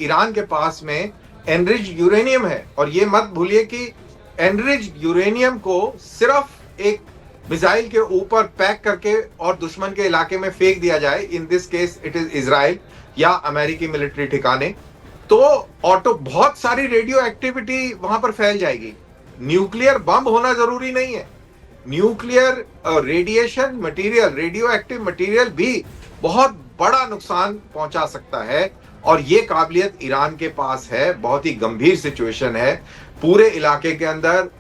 Iran के पास में enriched uranium है, और ये मत भूलिए कि एनरिच्ड यूरेनियम को सिर्फ एक मिसाइल के ऊपर पैक करके और दुश्मन के इलाके में फेंक दिया जाए, in this case it is Israel या अमेरिकी मिलिट्री ठिकाने, तो ऑटो बहुत सारी रेडियो एक्टिविटी वहां पर फैल जाएगी। न्यूक्लियर बम होना जरूरी नहीं है, nuclear radiation material, radio active material भी बहुत बड़ा नुकसान पहुंचा सकता है, और ये काबिलियत ईरान के पास है। बहुत ही गंभीर सिचुएशन है पूरे इलाके के अंदर।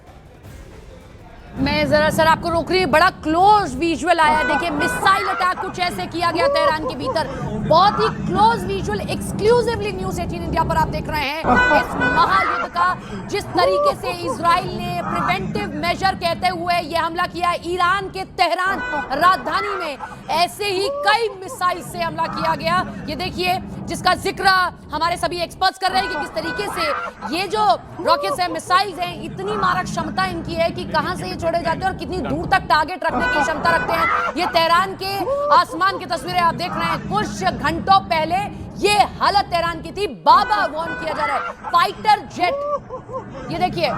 मैं जरा सर आपको रोक रही हूँ, बड़ा क्लोज विजुअल आया, देखिए मिसाइल अटैक कुछ ऐसे किया गया तेहरान के भीतर, बहुत ही close visual exclusively news 18 India पर आप देख रहे हैं इस महायुद्ध का, जिस तरीके से इजराइल ने प्रिवेंटिव मेजर कहते हुए ये हमला किया ईरान के तेहरान राजधानी में। ऐसे ही कई मिसाइल से हमला किया गया, ये देखिए जिसका जिक्र हमारे सभी एक्सपर्ट्स कर रहे हैं कि किस तरीके से ये जो रॉकेट्स हैं, मिसाइल्स हैं, इतनी मारक क्षमता इनकी है कि कहां से ये छोड़े जाते हैं और कितनी दूर तक टारगेट रखने की क्षमता रखते हैं। ये तेहरान के आसमान की तस्वीरें आप देख रहे हैं, कुछ घंटों पहले ये हालत तेहरान की थी, बाबा वार्न किया जा रहा है फाइटर जेट। ये देखिए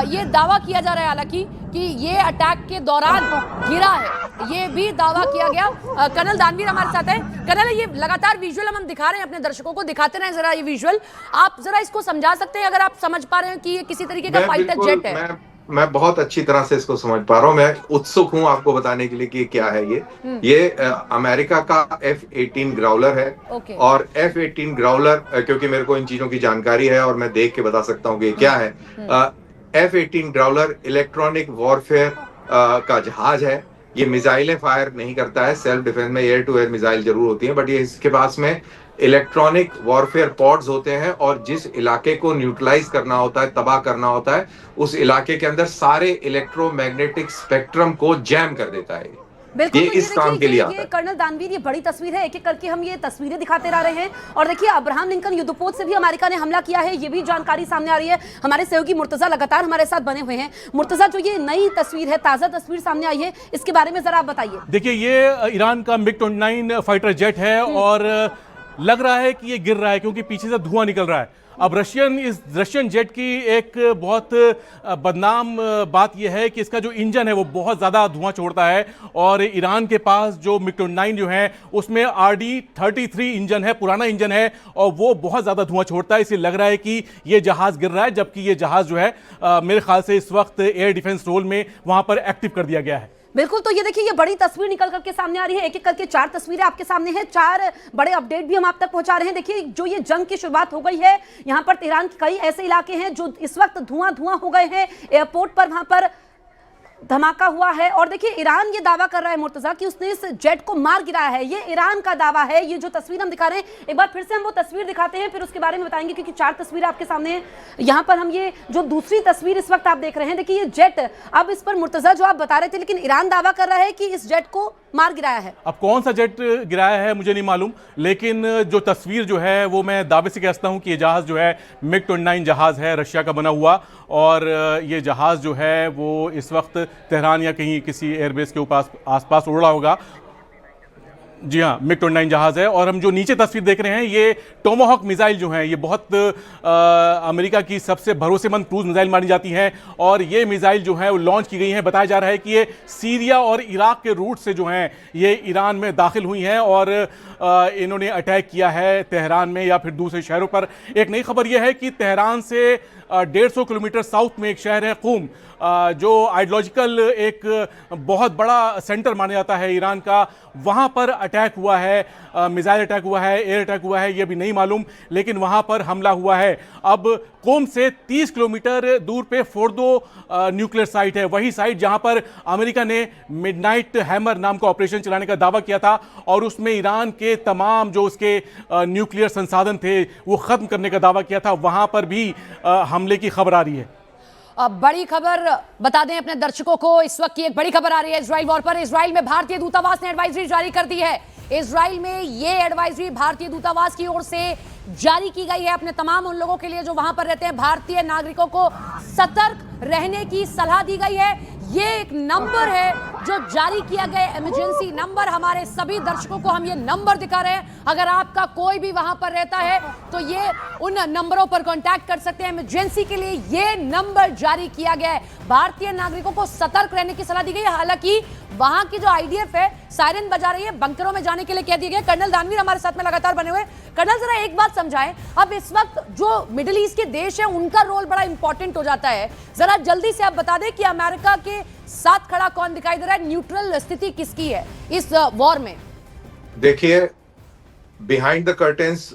ये दावा किया जा रहा है हालांकि कि ये अटैक के दौरान गिरा है, ये भी दावा किया गया। कर्नल दानवीर हमारे साथ है। कर्नल, ये लगातार विजुअल हम दिखा रहे हैं, अपने दर्शकों को दिखाते रहे जरा ये विजुअल, आप जरा इसको समझा सकते हैं अगर आप समझ पा रहे हैं कि ये किसी तरीके का फाइटर जेट है? मैं बहुत अच्छी तरह से इसको समझ पा रहा हूँ, मैं उत्सुक हूँ आपको बताने के लिए कि क्या है ये अमेरिका का F-18 ग्राउलर है। और F-18 ग्राउलर, क्योंकि मेरे को इन चीजों की जानकारी है और मैं देख के बता सकता हूँ कि क्या है। F-18 ग्राउलर इलेक्ट्रॉनिक वॉरफेयर का जहाज है। ये मिसाइलें फायर नहीं करता है, सेल्फ डिफेंस में एयर टू एयर मिसाइल जरूर होती है, बट ये इसके पास में इलेक्ट्रॉनिक वॉरफेयर पॉड्स होते हैं, और जिस इलाके को न्यूट्रलाइज करना होता है, तबाह करना होता है, उस इलाके के अंदर सारे इलेक्ट्रोमैग्नेटिक स्पेक्ट्रम को जैम कर देता है। बिल्कुल, ये इस काम के लिए आता है। कर्नल दानवीर, ये बड़ी तस्वीर है, एक एक करके हम ये तस्वीरें दिखाते रह रहे हैं। और देखिए अब्राहम लिंकन युद्धपोत से भी अमेरिका ने हमला किया है, ये भी जानकारी सामने आ रही है। हमारे सहयोगी मुर्तजा लगातार हमारे साथ बने हुए हैं। मुर्तजा, जो ये नई तस्वीर है, ताजा तस्वीर सामने आई है, इसके बारे में जरा आप बताइए। देखिए ये ईरान का MiG-29 फाइटर जेट है, और लग रहा है कि ये गिर रहा है क्योंकि पीछे से धुआं निकल रहा है। अब रशियन जेट की एक बहुत बदनाम बात यह है कि इसका जो इंजन है वो बहुत ज़्यादा धुआं छोड़ता है, और ईरान के पास जो MiG-29 जो है उसमें RD-33 इंजन है, पुराना इंजन है, और वो बहुत ज़्यादा धुआं छोड़ता है। इसलिए लग रहा है कि ये जहाज़ गिर रहा है, जबकि ये जहाज़ जो है मेरे ख्याल से इस वक्त एयर डिफेंस रोल में वहाँ पर एक्टिव कर दिया गया है। बिल्कुल, तो ये देखिए ये बड़ी तस्वीर निकल करके सामने आ रही है, एक एक करके 4 तस्वीरें आपके सामने हैं, 4 बड़े अपडेट भी हम आप तक पहुंचा रहे हैं। देखिए जो ये जंग की शुरुआत हो गई है, यहाँ पर तेहरान के कई ऐसे इलाके हैं जो इस वक्त धुआं हो गए हैं, एयरपोर्ट पर वहां पर धमाका हुआ है। और देखिए ईरान ये दावा कर रहा है मुर्तजा कि उसने इस जेट को मार गिराया है, ये ईरान का दावा है। ये जो तस्वीर हम दिखा रहे हैं, एक बार फिर से हम वो तस्वीर दिखाते हैं, फिर उसके बारे में बताएंगे, क्योंकि 4 तस्वीरें आपके सामने हैं। यहाँ पर हम ये जो दूसरी तस्वीर इस वक्त आप देख रहे हैं, देखिए ये जेट, अब इस पर मुर्तजा जो आप बता रहे थे, लेकिन ईरान दावा कर रहा है कि इस जेट को मार गिराया है। अब कौन सा जेट गिराया है मुझे नहीं मालूम, लेकिन जो तस्वीर जो है वो मैं दावे से कहता हूं कि ये जहाज जो है MiG-29 जहाज है, रशिया का बना हुआ, और ये जहाज जो है वो इस वक्त तेहरान या कहीं किसी एयरबेस के आसपास उड़ रहा होगा। जी हाँ, MiG-29 जहाज है। और हम जो नीचे तस्वीर देख रहे हैं, ये टोमाहॉक मिसाइल जो हैं, ये बहुत अमेरिका की सबसे भरोसेमंद क्रूज मिसाइल मानी जाती हैं, और ये मिसाइल जो है वो लॉन्च की गई हैं। बताया जा रहा है कि ये सीरिया और इराक के रूट से जो हैं ये ईरान में दाखिल हुई हैं, और इन्होंने अटैक किया है तेहरान में या फिर दूसरे शहरों पर। एक नई खबर यह है कि तेहरान से 150 किलोमीटर साउथ में एक शहर है क़ूम, जो आइडियोलॉजिकल एक बहुत बड़ा सेंटर माना जाता है ईरान का, वहाँ पर अटैक हुआ है, मिसाइल अटैक हुआ है, एयर अटैक हुआ है, ये भी नहीं मालूम, लेकिन वहाँ पर हमला हुआ है। अब क़ूम से 30 किलोमीटर दूर पे फोर्दो न्यूक्लियर साइट है, वही साइट जहाँ पर अमेरिका ने मिडनाइट हैमर नाम का ऑपरेशन चलाने का दावा किया था, और उसमें ईरान के तमाम जो उसके न्यूक्लियर संसाधन थे वो ख़त्म करने का दावा किया था। वहाँ पर भी हमले की खबर आ रही है। बड़ी खबर बता दें अपने दर्शकों को, इस वक्त की एक बड़ी खबर आ रही है इजराइल वॉर पर। इजराइल में भारतीय दूतावास ने एडवाइजरी जारी कर दी है। इजराइल में ये एडवाइजरी भारतीय दूतावास की ओर से जारी की गई है अपने तमाम उन लोगों के लिए जो वहां पर रहते हैं। भारतीय नागरिकों को सतर्क रहने की सलाह दी गई है। ये एक नंबर है जो जारी किया गया इमरजेंसी नंबर, हमारे सभी दर्शकों को हम ये नंबर दिखा रहे हैं। अगर आपका कोई भी वहां पर रहता है तो ये उन नंबरों पर कांटेक्ट कर सकते हैं। इमरजेंसी के लिए ये नंबर जारी किया गया है। भारतीय नागरिकों को सतर्क रहने की सलाह दी गई है। हालांकि वहां की जो आईडीएफ है सायरन बजा रही है, बंकरों में जाने के लिए कह दिया गया। कर्नल दानवीर हमारे साथ में लगातार बने हुए। कर्नल, जरा एक बात समझाएं, अब इस वक्त जो मिडिल ईस्ट के देश है उनका रोल बड़ा इंपॉर्टेंट हो जाता है। जरा जल्दी से आप बता दें कि अमेरिका के साथ खड़ा कौन दिखाई दे रहा है, न्यूट्रल स्थिति किसकी है इस वॉर में? देखिए, बिहाइंड द कर्टेन्स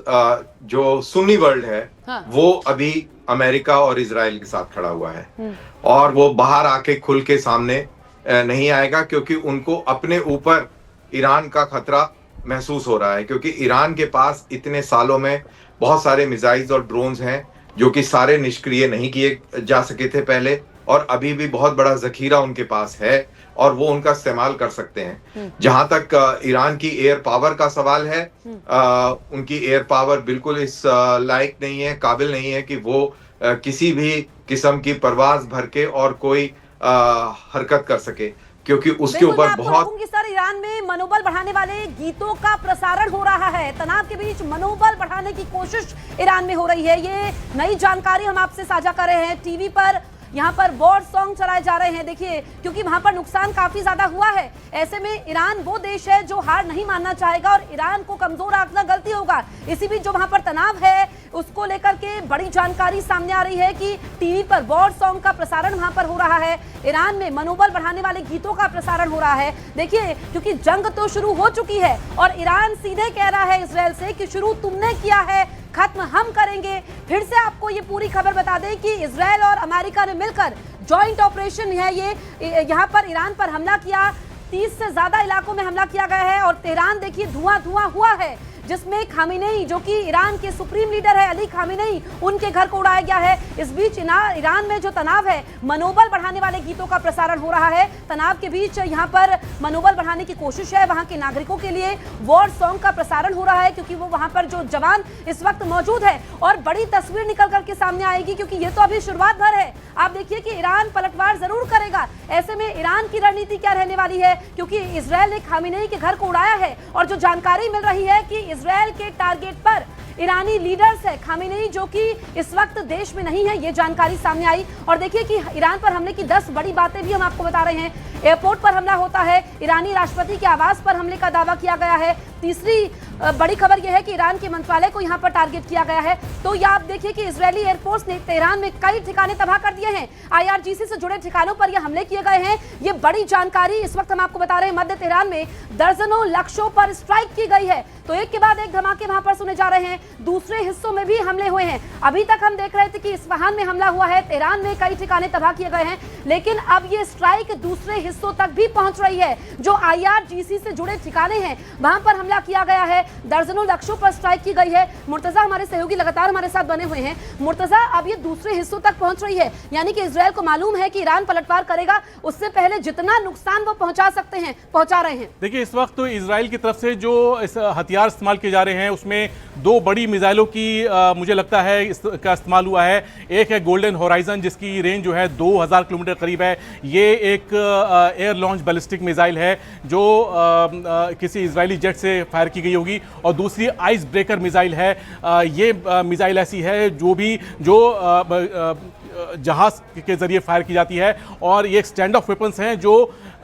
जो सुन्नी वर्ल्ड है, हाँ। वो अभी अमेरिका और इजराइल के साथ खड़ा हुआ है और वो बाहर आके खुल के सामने नहीं आएगा, क्योंकि उनको अपने ऊपर ईरान का खतरा महसूस हो रहा है। क्योंकि ईरान के पास इतने सालों में बहुत सारे मिसाइल्स और ड्रोन्स हैं जो कि सारे निष्क्रिय नहीं किए जा सके थे पहले, और अभी भी बहुत बड़ा जखीरा उनके पास है और वो उनका इस्तेमाल कर सकते हैं। जहां तक ईरान की एयर पावर का सवाल है, उनकी एयर पावर बिल्कुल इस लायक नहीं है, काबिल नहीं है कि वो किसी भी किस्म की परवाज भर के और कोई हरकत कर सके, क्योंकि उसके ऊपर बहुत सर, ईरान में मनोबल बढ़ाने वाले गीतों का प्रसारण हो रहा है। तनाव के बीच मनोबल बढ़ाने की कोशिश ईरान में हो रही है। ये नई जानकारी हम आपसे साझा कर रहे हैं। टीवी पर यहाँ पर वॉर सॉन्ग चलाए जा रहे हैं। देखिए, क्योंकि वहां पर नुकसान काफी ज्यादा हुआ है। ऐसे में ईरान वो देश है जो हार नहीं मानना चाहेगा और ईरान को कमजोर आंकना गलती होगा। इसी बीच जो वहां पर तनाव है उसको लेकर के बड़ी जानकारी सामने आ रही है कि टीवी पर वॉर सॉन्ग का प्रसारण वहां पर हो रहा है। ईरान में मनोबल बढ़ाने वाले गीतों का प्रसारण हो रहा है। देखिए, क्योंकि जंग तो शुरू हो चुकी है और ईरान सीधे कह रहा है इजराइल से कि शुरू तुमने किया है, खत्म हम करेंगे। फिर से आपको ये पूरी खबर बता दें कि इजराइल और अमेरिका ने मिलकर जॉइंट ऑपरेशन है ये, यहाँ पर ईरान पर हमला किया। 30 से ज्यादा इलाकों में हमला किया गया है और तेहरान देखिए धुआं धुआं हुआ है, जिसमें खामेनेई जो कि ईरान के सुप्रीम लीडर है अली खामेनेई, उनके घर को उड़ाया गया है। इस बीच ईरान में जो तनाव है, मनोबल बढ़ाने वाले गीतों का प्रसारण हो रहा है। तनाव के बीच यहाँ पर मनोबल बढ़ाने की कोशिश है। वहाँ के नागरिकों के लिए वॉर सॉन्ग का प्रसारण हो रहा है, क्योंकि वो वहाँ पर जो जवान इस वक्त मौजूद है। और बड़ी तस्वीर निकल करके सामने आएगी, क्योंकि ये तो अभी शुरुआत भर है। आप देखिए कि ईरान पलटवार जरूर करेगा। ऐसे में ईरान की रणनीति क्या रहने वाली है, क्योंकि इजराइल ने खामेनेई के घर को उड़ाया है और जो जानकारी मिल रही है कि इजराइल के टारगेट पर ईरानी लीडर्स है। खामेनेई जो कि इस वक्त देश में नहीं है, ये जानकारी सामने आई। और देखिए कि ईरान पर हमले की 10 बड़ी बातें भी हम आपको बता रहे हैं। एयरपोर्ट पर हमला होता है, ईरानी राष्ट्रपति के आवास पर हमले का दावा किया गया है। तीसरी बड़ी खबर यह है कि ईरान के मंत्रालय को यहां पर टारगेट किया गया है। तो ये आप देखिए कि इजरायली एयरफोर्स ने तेहरान में कई ठिकाने तबाह कर दिए हैं। IRGC से जुड़े ठिकानों पर यह हमले किए गए हैं। ये बड़ी जानकारी इस वक्त हम आपको बता रहे हैं। मध्य तेहरान में दर्जनों लक्ष्यों पर स्ट्राइक की गई है। तो एक के बाद एक धमाके वहां पर सुने जा रहे हैं। दूसरे हिस्सों में भी हमले हुए हैं। अभी तक हम देख रहे थे कि इस्फहान में हमला हुआ है, तेहरान में कई ठिकाने तबाह किए गए हैं, लेकिन अब ये स्ट्राइक दूसरे हिस्सों तक भी पहुंच रही है। जो IRGC से जुड़े ठिकाने हैं वहां पर हमला किया गया है, दर्जनों लक्ष्यों पर स्ट्राइक की गई है। मुर्तजा हमारे सहयोगी लगातार हमारे साथ बने हुए हैं। मुर्तजा, अब ये दूसरे हिस्सों तक पहुंच रही है, यानी कि इजरायल को मालूम है कि ईरान पलटवार करेगा, उससे पहले जितना नुकसान वो पहुंचा सकते हैं पहुंचा रहे हैं। देखिए, इस वक्त तो इजराइल की तरफ से जो हथियार इस्तेमाल किए जा रहे हैं उसमें 2 बड़ी मिसाइलों की मुझे लगता है इसका इस्तेमाल हुआ है। एक है गोल्डन होराइजन, जिसकी रेंज जो है 2000 किलोमीटर करीब है। ये एक एयर लॉन्च बैलिस्टिक मिसाइल है जो किसी इजरायली जेट से फायर की गई होगी। और दूसरी आइस ब्रेकर मिसाइल है। ये मिसाइल ऐसी है जो जहाज के जरिए फायर की जाती है, और ये स्टैंड ऑफ वेपन्स हैं जो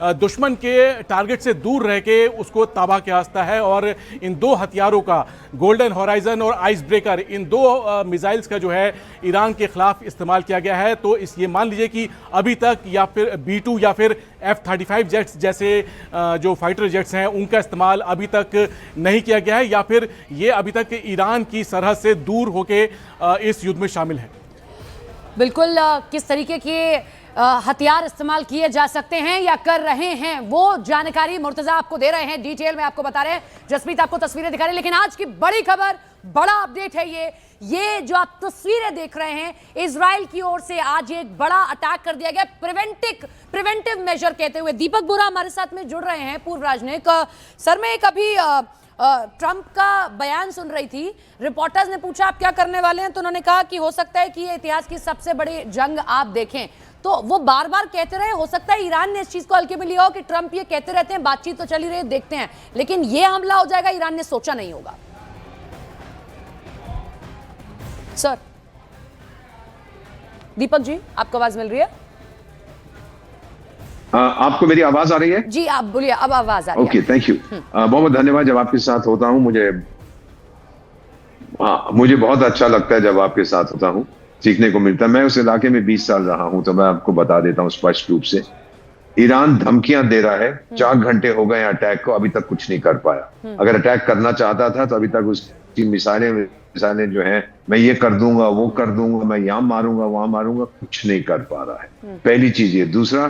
दुश्मन के टारगेट से दूर रह के उसको तबाह किया जाता है। और इन 2 हथियारों का, गोल्डन होराइजन और आइस ब्रेकर, इन 2 मिसाइल्स का जो है ईरान के खिलाफ इस्तेमाल किया गया है। तो ये मान लीजिए कि अभी तक या फिर B-2 या फिर F-35 जेट्स जैसे जो फाइटर जेट्स हैं उनका इस्तेमाल अभी तक नहीं किया गया है, या फिर ये अभी तक ईरान की सरहद से दूर होके इस युद्ध में शामिल है। बिल्कुल, किस तरीके के हथियार इस्तेमाल किए जा सकते हैं या कर रहे हैं वो जानकारी मुर्तजा आपको दे रहे हैं, डिटेल में आपको बता रहे हैं। जसप्रीत आपको तस्वीरें दिखा रहे हैं, लेकिन आज की बड़ी खबर, बड़ा अपडेट है ये जो आप तस्वीरें देख रहे हैं, इजराइल की ओर से आज एक बड़ा अटैक कर दिया गया प्रिवेंटिव मेजर कहते हुए। दीपक बोरा हमारे साथ में जुड़ रहे हैं, पूर्व राजनयिक। सर, मैं एक अभी ट्रंप का बयान सुन रही थी। रिपोर्टर्स ने पूछा आप क्या करने वाले हैं, तो उन्होंने कहा कि हो सकता है कि ये इतिहास की सबसे बड़ी जंग आप देखें। तो वो बार बार कहते रहे, हो सकता है ईरान ने इस चीज को हल्के में लिया हो कि ट्रंप ये कहते रहते हैं, बातचीत तो चली रही है, देखते हैं, लेकिन ये हमला हो जाएगा ईरान ने सोचा नहीं होगा। सर दीपक जी, आपको आवाज मिल रही है? आपको मेरी आवाज आ रही है? जी आप बोलिए, अब आवाज आ रही है। Okay, thank you. बहुत बहुत धन्यवाद। जब आपके साथ होता हूं मुझे बहुत अच्छा लगता है जब आपके साथ होता हूं, सीखने को मिलता है। मैं उस इलाके में 20 साल रहा हूं, तो मैं आपको बता देता हूं स्पष्ट रूप से, ईरान धमकियां दे रहा है। 4 घंटे हो गए अटैक को, अभी तक कुछ नहीं कर पाया। अगर अटैक करना चाहता था तो अभी तक उसकी मिसाइलें जो हैं, मैं ये कर दूंगा, वो कर दूंगा, मैं यहाँ मारूंगा, वहां मारूंगा, कुछ नहीं कर पा रहा है। पहली चीज ये। दूसरा,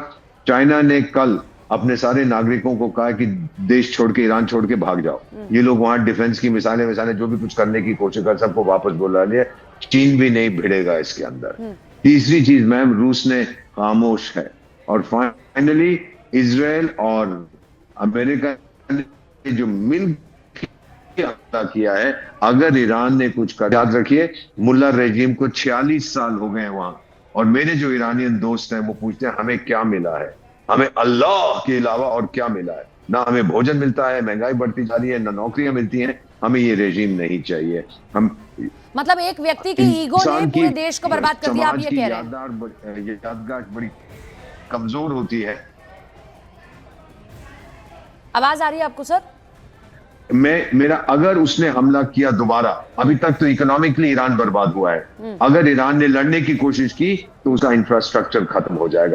चाइना ने कल अपने सारे नागरिकों को कहा कि देश छोड़ के, ईरान छोड़ के भाग जाओ। ये लोग वहां डिफेंस की मिसाइलें जो भी कुछ करने की कोशिश कर, सबको वापस बुला लिया। चीन भी नहीं भिड़ेगा इसके अंदर। तीसरी चीज मैम, रूस ने खामोश है। और फाइनली इजराइल और अमेरिका ने जो मिल हमला किया है, अगर ईरान ने कुछ कर, याद रखिए मुल्ला रेजिम को 46 साल हो गए वहां, और मेरे जो ईरानियन दोस्त हैं वो पूछते हैं हमें क्या मिला है, हमें अल्लाह के अलावा और क्या मिला है? ना हमें भोजन मिलता है, महंगाई बढ़ती जा रही है, ना नौकरियां मिलती हैं। हमें ये रेजिम नहीं चाहिए। हम मतलब एक व्यक्ति की ईगो ने पूरे देश को बर्बाद कर दिया, आप ये कह रहे हैं? यादगार बड़ी कमजोर होती है। आवाज आ रही है आपको सर? मेरा अगर उसने हमला किया दोबारा, अभी तक तो इकोनॉमिकली ईरान बर्बाद हुआ है। अगर ईरान ने लड़ने की कोशिश की तो उसका इंफ्रास्ट्रक्चर खत्म हो जाएगा।